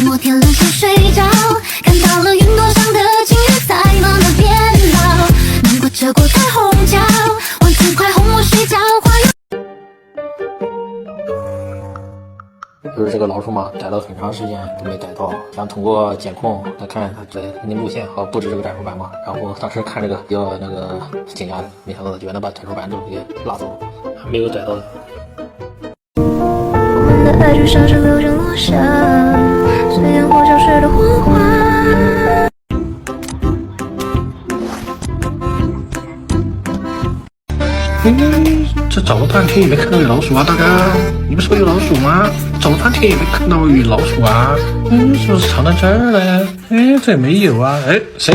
摩天轮想睡着，看到了云朵上的金鱼在慢慢变老。难过遮过彩虹桥，王子快哄我睡觉，花园。就是这个老鼠嘛，逮了很长时间都没逮到，想通过监控来看它的行进路线和布置这个战术板嘛。然后当时看这个比较惊讶的，没想到居然能把战术板都给拉走，还没有逮到。我们的爱就像是流进落下，随烟火消失的火花。这找了半天也没看到有老鼠啊！大哥，你们说有老鼠吗？找了半天也没看到有老鼠啊！是不是藏在这儿嘞？这也没有啊！谁？